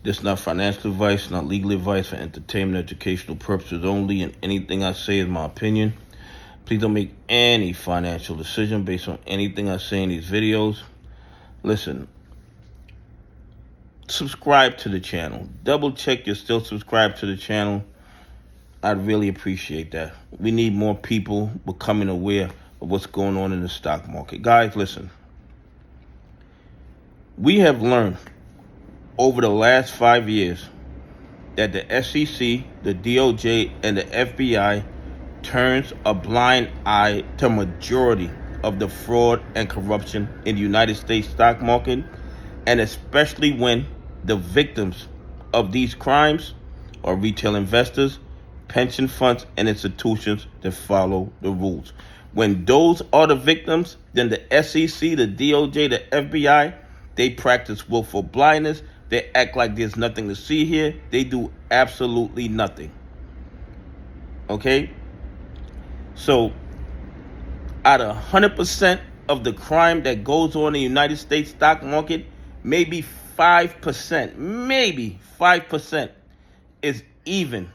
This is not financial advice, not legal advice, for entertainment, educational purposes only, and anything I say is my opinion. Please don't make any financial decision based on anything I say in these videos. Listen, subscribe to the channel. Double check you're still subscribed to the channel. I'd really appreciate that. We need more people becoming aware of what's going on in the stock market. Guys, listen. We have learned over the last 5 years that the SEC, the DOJ, and the FBI turns a blind eye to majority of the fraud and corruption in the United States stock market, and especially when the victims of these crimes are retail investors, pension funds, and institutions that follow the rules. When those are the victims, then the SEC, the DOJ, the FBI, they practice willful blindness. They act like there's nothing to see here. They do absolutely nothing. Okay? So, out of 100% of the crime that goes on in the United States stock market, maybe 5% is even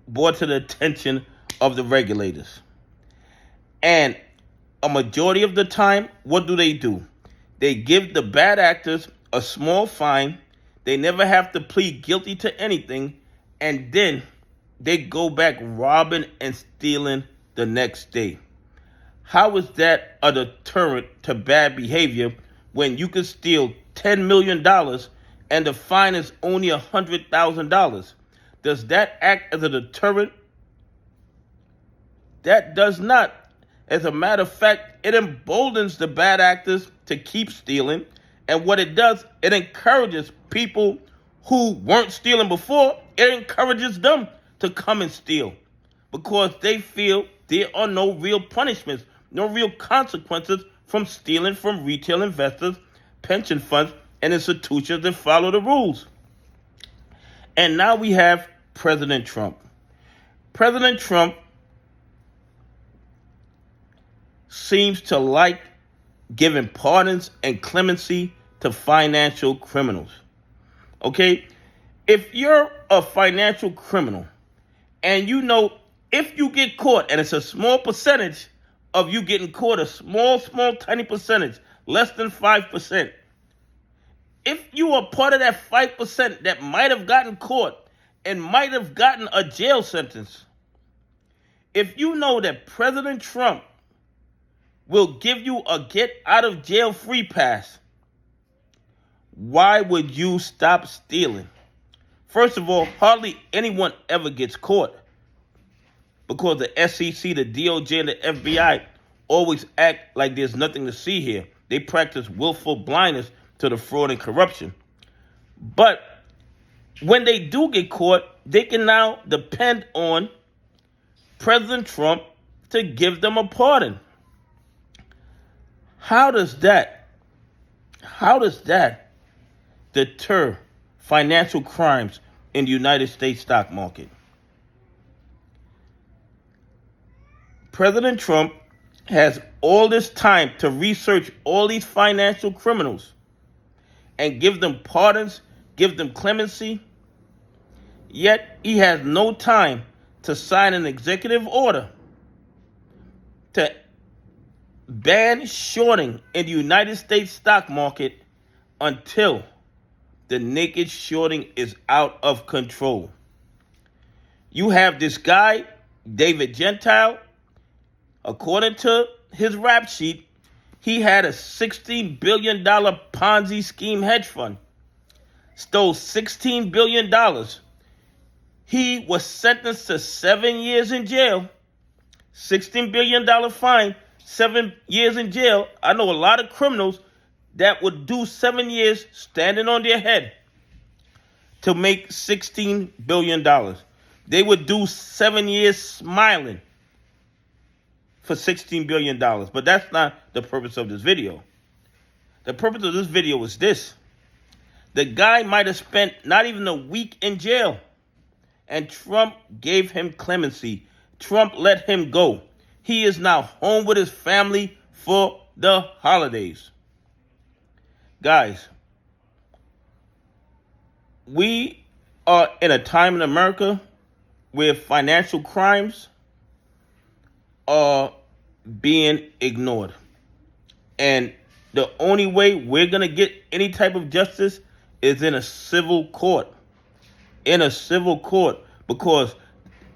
brought to the attention of the regulators. And a majority of the time, what do? They give the bad actors a small fine. They never have to plead guilty to anything. And then they go back robbing and stealing the next day. How is that a deterrent to bad behavior when you can steal $10 million and the fine is only $100,000? Does that act as a deterrent? That does not. As a matter of fact, it emboldens the bad actors to keep stealing. And what it does, it encourages people who weren't stealing before, it encourages them to come and steal because they feel there are no real punishments, no real consequences from stealing from retail investors, pension funds, and institutions that follow the rules. And now we have President Trump. President Trump seems to like giving pardons and clemency to financial criminals. Okay? If you're a financial criminal and you know if you get caught, and it's a small percentage of you getting caught, a small, tiny percentage, less than 5%. If you are part of that 5% that might have gotten caught and might have gotten a jail sentence, if you know that President Trump will give you a get out of jail free pass, why would you stop stealing? First of all, hardly anyone ever gets caught because the SEC, the DOJ, and the FBI always act like there's nothing to see here. They practice willful blindness to the fraud and corruption. But when they do get caught, they can now depend on President Trump to give them a pardon. How does that deter financial crimes in the United States stock market? President Trump has all this time to research all these financial criminals and give them pardons, give them clemency, yet he has no time to sign an executive order to ban shorting in the United States stock market until the naked shorting is out of control. You have this guy, David Gentile. According to his rap sheet, he had a $16 billion Ponzi scheme hedge fund, stole $16 billion. He was sentenced to 7 years in jail, $16 billion fine, 7 years in jail. I know a lot of criminals that would do 7 years standing on their head to make $16 billion. They would do 7 years smiling for $16 billion. But that's not the purpose of this video. The purpose of this video is this. The guy might have spent not even a week in jail, and Trump gave him clemency. Trump let him go. He is now home with his family for the holidays. Guys, we are in a time in America where financial crimes are being ignored. And the only way we're going to get any type of justice is in a civil court. In a civil court. Because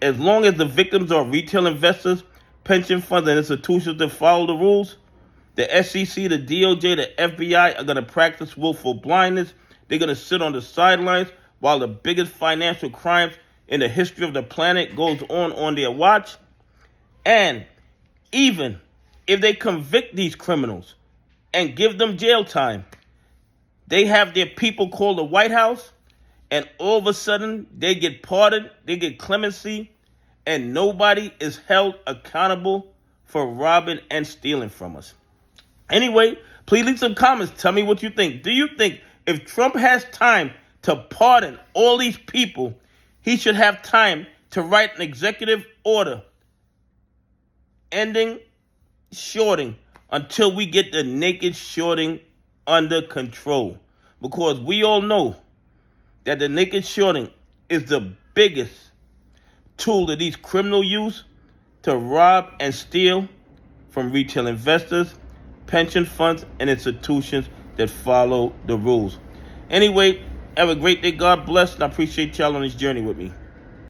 as long as the victims are retail investors, pension funds, and institutions that follow the rules, the SEC, the DOJ, the FBI are going to practice willful blindness. They're going to sit on the sidelines while the biggest financial crimes in the history of the planet goes on their watch. And even if they convict these criminals and give them jail time, they have their people call the White House, and all of a sudden they get pardoned, they get clemency, and nobody is held accountable for robbing and stealing from us. Anyway, please leave some comments. Tell me what you think. Do you think if Trump has time to pardon all these people, he should have time to write an executive order ending shorting until we get the naked shorting under control? Because we all know that the naked shorting is the biggest tool that these criminals use to rob and steal from retail investors, pension funds, and institutions that follow the rules. Anyway, have a great day. God bless, and I appreciate y'all on this journey with me.